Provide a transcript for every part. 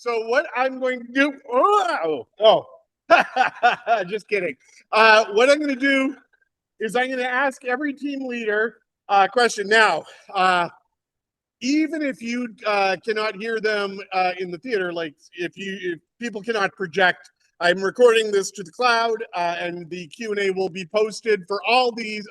So what I'm going to do? Just kidding. What I'm going to do is I'm going to ask every team leader a question. Now, even if you cannot hear them in the theater, like if people cannot project, I'm recording this to the cloud, and the Q&A will be posted for all these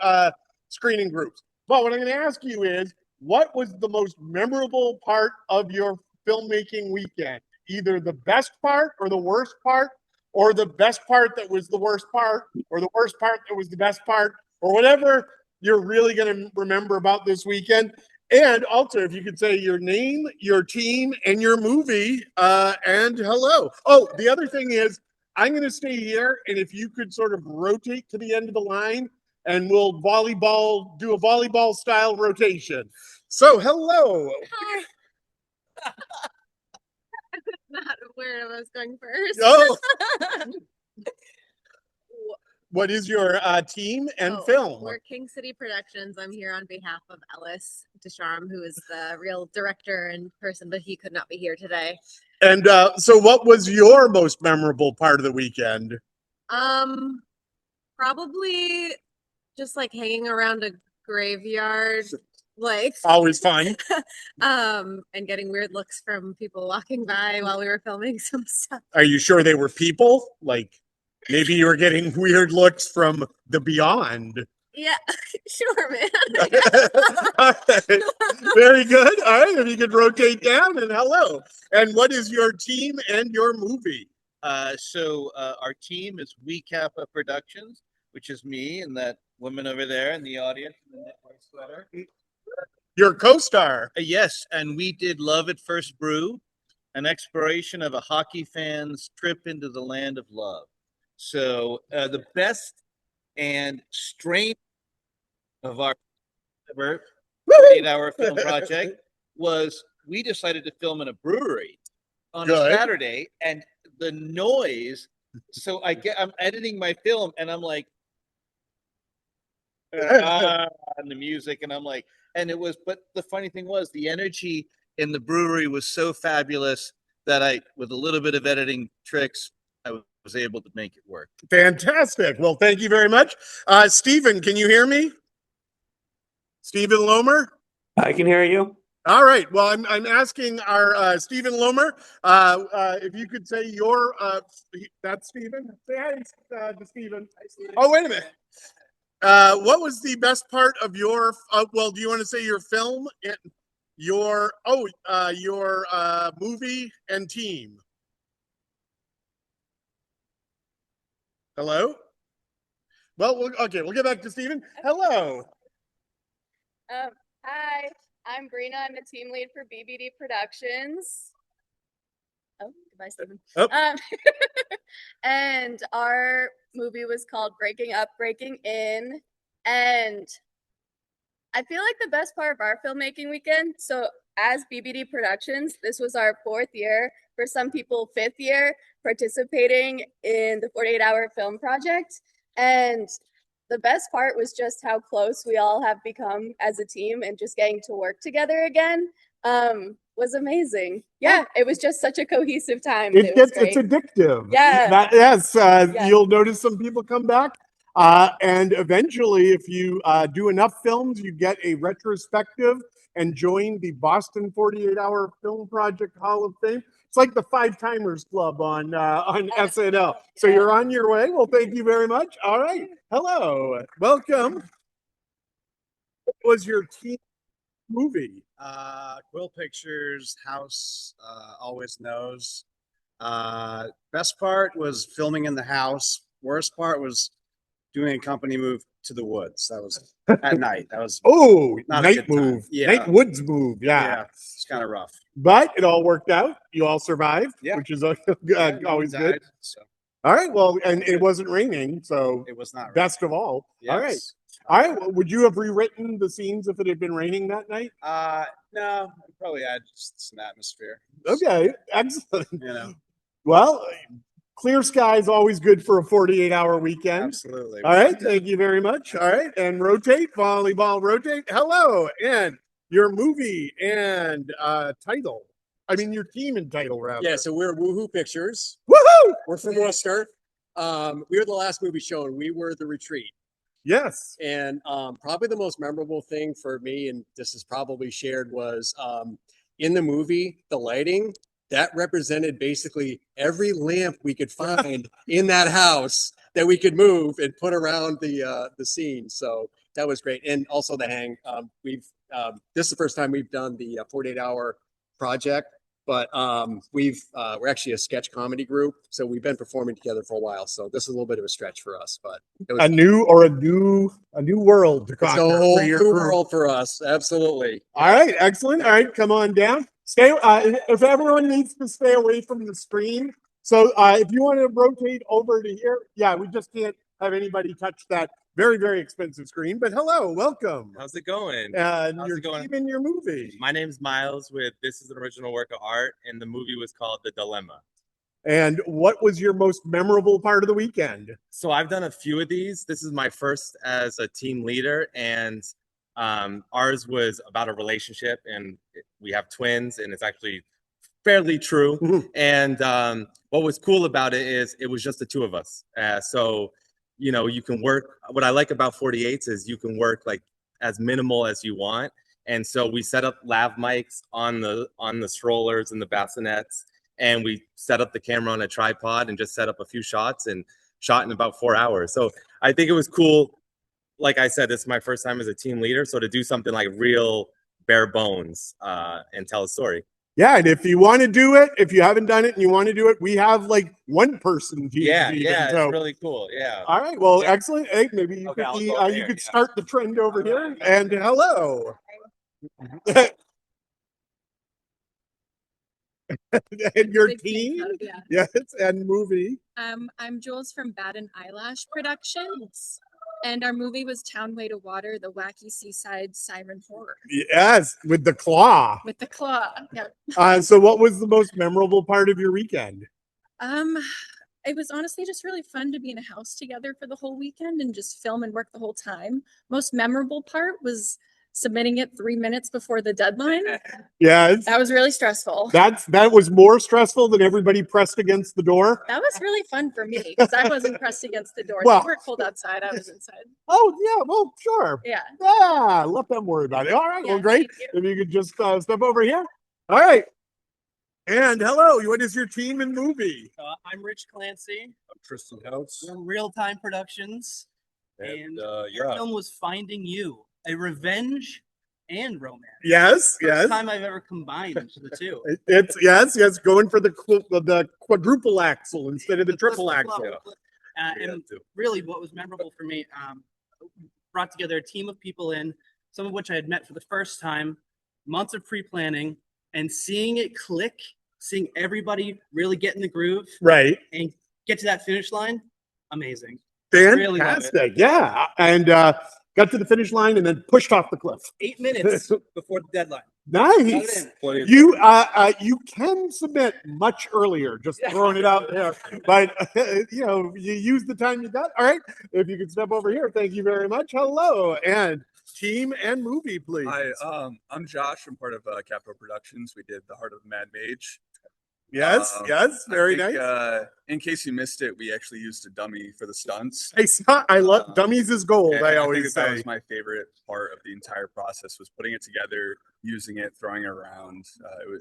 screening groups. But what I'm going to ask you is, what was the most memorable part of your filmmaking weekend? Either the best part or the worst part, or the best part that was the worst part, or the worst part that was the best part, or whatever you're really going to remember about this weekend. And also, if you could say your name, your team, and your movie, and hello. Oh, the other thing is, I'm going to stay here, and if you could sort of rotate to the end of the line, and we'll do a volleyball style rotation. So, hello. Hi. Not aware I was going first. Oh. What is your team and film? We're King City Productions. I'm here on behalf of Ellis Descharme, who is the real director and person, but he could not be here today. And so what was your most memorable part of the weekend? Probably just like hanging around a graveyard, like always fun. And getting weird looks from people walking by while we were filming some stuff. Are you sure they were people? Like maybe you were getting weird looks from the beyond. Yeah, sure, man. All right. Very good. All right, if you could rotate down, and hello. And what is your team and your movie? Our team is We Kappa Productions, which is me and that woman over there in the audience in the knitwear sweater. Your co-star. Yes, and we did Love at First Brew, an exploration of a hockey fan's trip into the land of love. So the best and strange of our 8-hour film project was we decided to film in a brewery on a Saturday, and the noise. So I'm editing my film, and I'm like, and the music, and I'm like, and it was. But the funny thing was, the energy in the brewery was so fabulous that with a little bit of editing tricks, I was able to make it work. Fantastic. Well, thank you very much. Stephen, can you hear me? Stephen Lomer? I can hear you. All right. Well, I'm asking our Stephen Lomer if you could say your that's Stephen. Say hi to Stephen. Oh, wait a minute. What was the best part of your? Well, do you want to say your film and your movie and team? Hello. Well, okay. We'll get back to Stephen. Hello. Hi, I'm Brina. I'm the team lead for BBD Productions. Oh, goodbye, Stephen. Oh. And our movie was called Breaking Up, Breaking In. And I feel like the best part of our filmmaking weekend, so as BBD Productions, this was our 4th year, for some people 5th year, participating in the 48-hour film project. And the best part was just how close we all have become as a team, and just getting to work together again was amazing. Yeah, it was just such a cohesive time. It's addictive. Yeah. Yes. You'll notice some people come back. And eventually, if you do enough films, you get a retrospective and join the Boston 48-hour Film Project Hall of Fame. It's like the 5-Timers Club on SNL. So you're on your way. Well, thank you very much. All right. Hello. Welcome. What was your team movie? Quill Pictures, House Always Knows. Best part was filming in the house. Worst part was doing a company move to the woods. That was at night. That was night move. Yeah. Night woods move. Yeah. It's kind of rough. But it all worked out. You all survived, yeah. Which is always good. So. All right. Well, and it wasn't raining, so it was not. Best of all. Yes. All right. All right. Well, would you have rewritten the scenes if it had been raining that night? No. I'd probably add just some atmosphere. Okay. Excellent. Well, clear sky is always good for a 48-hour weekend. Absolutely. All right. Thank you very much. All right. And rotate, volleyball, rotate. Hello. And your movie and title. I mean, your team and title, rather. Yeah, so we're Woohoo Pictures. Woohoo! We're from Worcester. We were the last movie shown. We were The Retreat. Yes. And probably the most memorable thing for me, and this is probably shared, was in the movie, the lighting that represented basically every lamp we could find in that house that we could move and put around the scene. So that was great. And also the hang. This is the first time we've done the 48-hour project, but we're actually a sketch comedy group, so we've been performing together for a while. So this is a little bit of a stretch for us, but it was A new world to it's a conquer whole for your new crew. world for us. Absolutely. All right, excellent. All right, come on down. Stay. If everyone needs to stay away from the screen, so if you want to rotate over to here, yeah, we just can't have anybody touch that very, very expensive screen. But hello, welcome. How's it going? And How's your it going? team in your movie. My name's Miles with This is an Original Work of Art, and the movie was called The Dilemma. And what was your most memorable part of the weekend? So I've done a few of these. This is my first as a team leader, and ours was about a relationship, and we have twins, and it's actually fairly true. Mhm. And what was cool about it is it was just the two of us. So, you know, you can work. What I like about 48s is you can work like as minimal as you want. And so we set up lav mics on the strollers and the bassinets, and we set up the camera on a tripod and just set up a few shots and shot in about 4 hours. So I think it was cool. Like I said, this is my first time as a team leader. So to do something like real bare bones and tell a story. Yeah, and if you want to do it, if you haven't done it and you want to do it, we have like one person teams Yeah, even, yeah, so- it's really cool. Yeah. All right, well, Yeah. excellent. Hey, maybe you Okay, I'll could go you there, could yeah. start the trend over here. And hello. And your Big fan team, club, yeah. yes, and movie. I'm Jules from Bad and Eyelash Productions, and our movie was Town Way to Water, the wacky seaside siren horror Yes, with the claw. with the claw. Yeah. So what was the most memorable part of your weekend? It was honestly just really fun to be in a house together for the whole weekend and just film and work the whole time. Most memorable part was submitting it 3 minutes before the deadline. Yes. That was really stressful. That was more stressful than everybody pressed against the door. That was really fun for me because I wasn't pressed against the door. Well- They were cold outside. I was inside. Oh yeah, well sure. Yeah. Yeah, let them worry about it. All right, well Yeah, great. thank If you could just step over here. All right. And hello, what is your team and movie? I'm Rich Clancy Tristan Coates. from Real Time Productions, and our yeah. film was Finding You, a revenge and romance. Yes, First yes. time I've ever combined the two. It's yes, going for the quadruple axle instead of the triple axle. And really, what was memorable for me, brought together a team of people in, some of which I had met for the first time, months of pre-planning, and seeing it click, seeing everybody really get in the groove Right. and get to that finish line, amazing. Really love it. Fantastic. Yeah. And got to the finish line and then pushed off the cliff. 8 minutes before the deadline. Nice. Got it in. You can submit much earlier, just throwing it out there. But you use the time you got. All right. If you could step over here, thank you very much. Hello. And team and movie, please. Hi, I'm Josh. I'm part of Capital Productions. We did The Heart of the Mad Mage. Yes, yes, very nice. In case you missed it, we actually used a dummy for the stunts. I love dummies is gold. And I think always that say. was my favorite part of the entire process was putting it together, using it, throwing it around.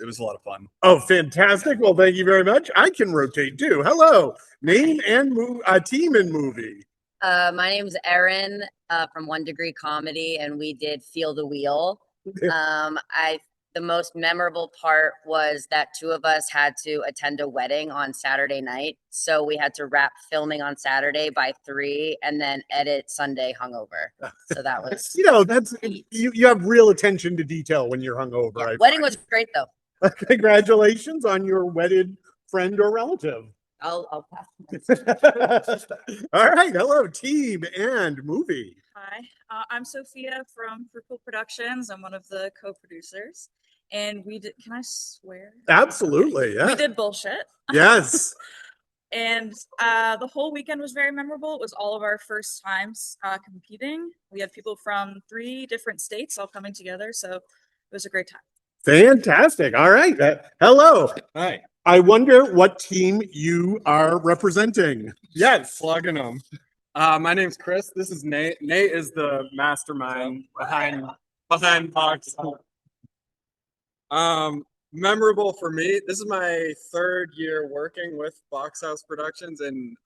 It was a lot of fun. Oh, fantastic. Well, thank you very much. I can rotate too. Hello. Name and team and movie. My name's Erin from One Degree Comedy, and we did Feel the Wheel. The most memorable part was that two of us had to attend a wedding on Saturday night. So we had to wrap filming on Saturday by 3 and then edit Sunday hungover. So that was That's you have real attention to detail when you're hungover. yeah, I wedding find. was great though. Congratulations on your wedded friend or relative. I'll pass. All right. Hello, team and movie. Hi, I'm Sophia from Fruitful Productions. I'm one of the co-producers, and we did. Can I swear? Absolutely. Yeah. We did bullshit. Yes. And the whole weekend was very memorable. It was all of our first times competing. We had people from 3 different states all coming together, so it was a great time. Fantastic. All right. Hello. Hi. I wonder what team you are representing. Yes, slugging them. My name's Chris. This is Nate. Nate is the mastermind behind Box. Memorable for me. This is my 3rd year working with Box House Productions, and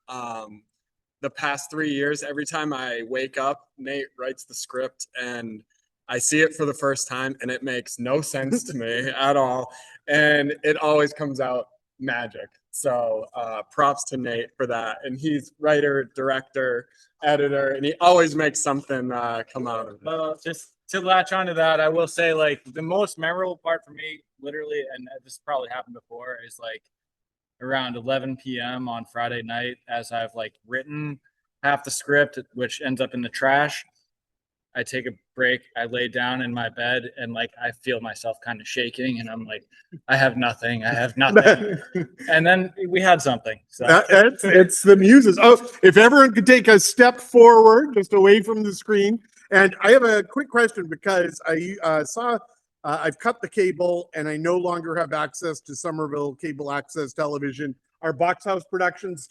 the past 3 years, every time I wake up, Nate writes the script, and I see it for the first time, and it makes no sense to me at all, and it always comes out magic. So props to Nate for that. And he's writer, director, editor, and he always makes something come out of it. Just to latch onto that, I will say like the most memorable part for me, literally, and this probably happened before, is like around 11 p.m. on Friday night, as I've like written half the script, which ends up in the trash. I take a break, I lay down in my bed, and like I feel myself kind of shaking, and I'm like, I have nothing. And then we had something. So It's the muses. Oh, if everyone could take a step forward, just away from the screen. And I have a quick question because I saw I've cut the cable and I no longer have access to Somerville Cable Access Television. Are Box House Productions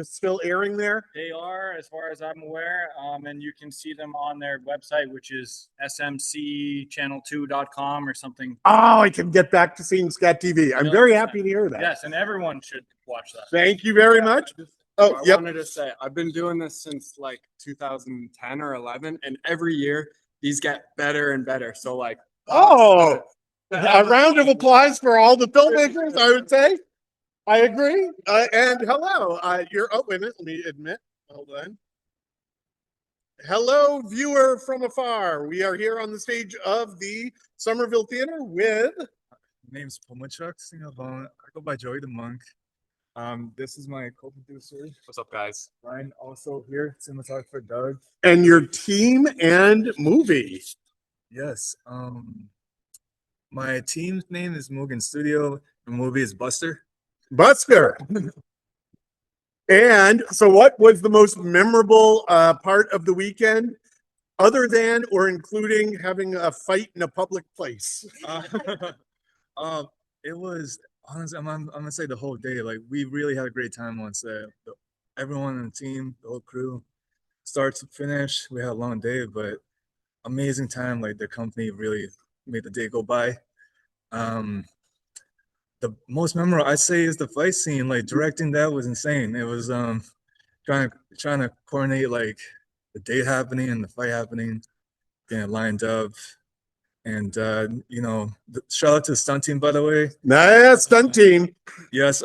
still airing there? they are, as far as I'm aware, and you can see them on their website, which is smcchannel2.com or something. Oh, I can get back to seeing Scat TV. I'm very happy to hear that. Yes, and everyone should watch that. Thank you very much. Oh, I yep. wanted to say I've been doing this since like 2010 or 11, and every year these get better and better. So like, Oh, a round of applause for all the filmmakers, I would say. I agree. And hello, wait a minute, let me admit. Hold on. Hello, viewer from afar. We are here on the stage of the Somerville Theater with. My name's Pomachuk Singabon. I go by Joey the Monk. This is my co-producer. What's up, guys? Ryan, also here, cinematographer Doug. And your team and movie. Yes. My team's name is Mugen Studio. The movie is Buster. Buster. And so what was the most memorable part of the weekend, other than or including having a fight in a public place? It was honestly, I'm gonna say the whole day. Like we really had a great time on set. Everyone on the team, the whole crew, start to finish. We had a long day, but amazing time. Like the company really made the day go by. The most memorable I'd say is the fight scene. Like directing that was insane. It was trying to coordinate like the date happening and the fight happening, getting lined up. And shout out to the stunt team, by the way. Nice stunt team. Yes,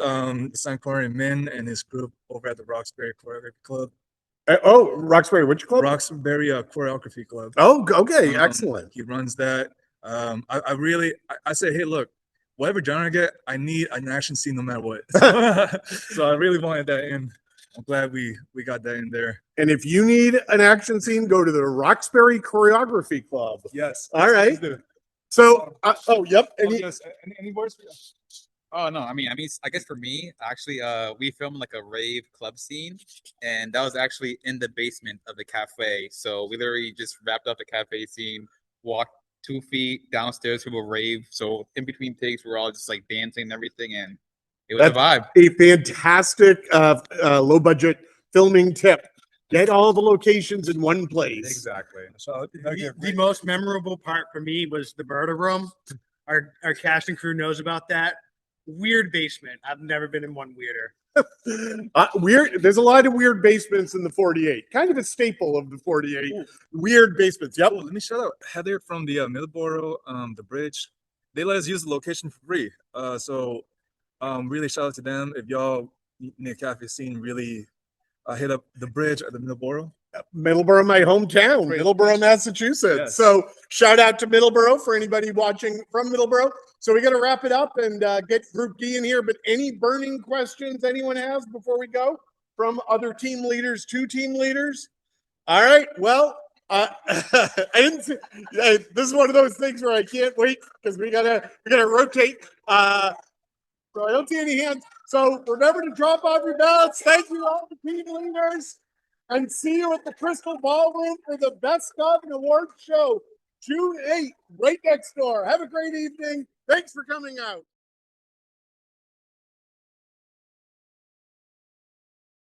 San Corey Min and his group over at the Roxbury Choreography Club. Roxbury, which club? Roxbury Choreography Club. Oh, okay, excellent. He runs that. I say, hey, look, whatever genre I get, I need an action scene no matter what. So I really wanted that in. I'm glad we got that in there. And if you need an action scene, go to the Roxbury Choreography Club. Yes. All right. So, yep. Any words for you? Oh no, I guess for me, actually, we filmed like a rave club scene, and that was actually in the basement of the cafe. So we literally just wrapped up the cafe scene, walked 2 feet downstairs to a rave. So in between takes, we're all just like dancing and everything, and it was a vibe. A fantastic low budget filming tip. Get all the locations in one place. Exactly. The most memorable part for me was the murder room. Our cast and crew knows about that. Weird basement. I've never been in one weirder. Weird. There's a lot of weird basements in the 48. Kind of a staple of the 48. Weird basements. Yep. Let me shout out Heather from the Middleborough, the bridge. They let us use the location for free. So really shout out to them. If y'all need a cafe scene, really hit up the bridge at the Middleborough. Middleborough, my hometown, Middleborough, Massachusetts. Yes. So shout out to Middleborough for anybody watching from Middleborough. So we got to wrap it up and get Group D in here. But any burning questions anyone has before we go from other team leaders to team leaders? All right. Well, I didn't see, this is one of those things where I can't wait because we gotta rotate. So I don't see any hands. So remember to drop off your ballots. Thank you all the team leaders. And see you at the Crystal Ballroom for the Best of an Award show June 8th, right next door. Have a great evening. Thanks for coming out.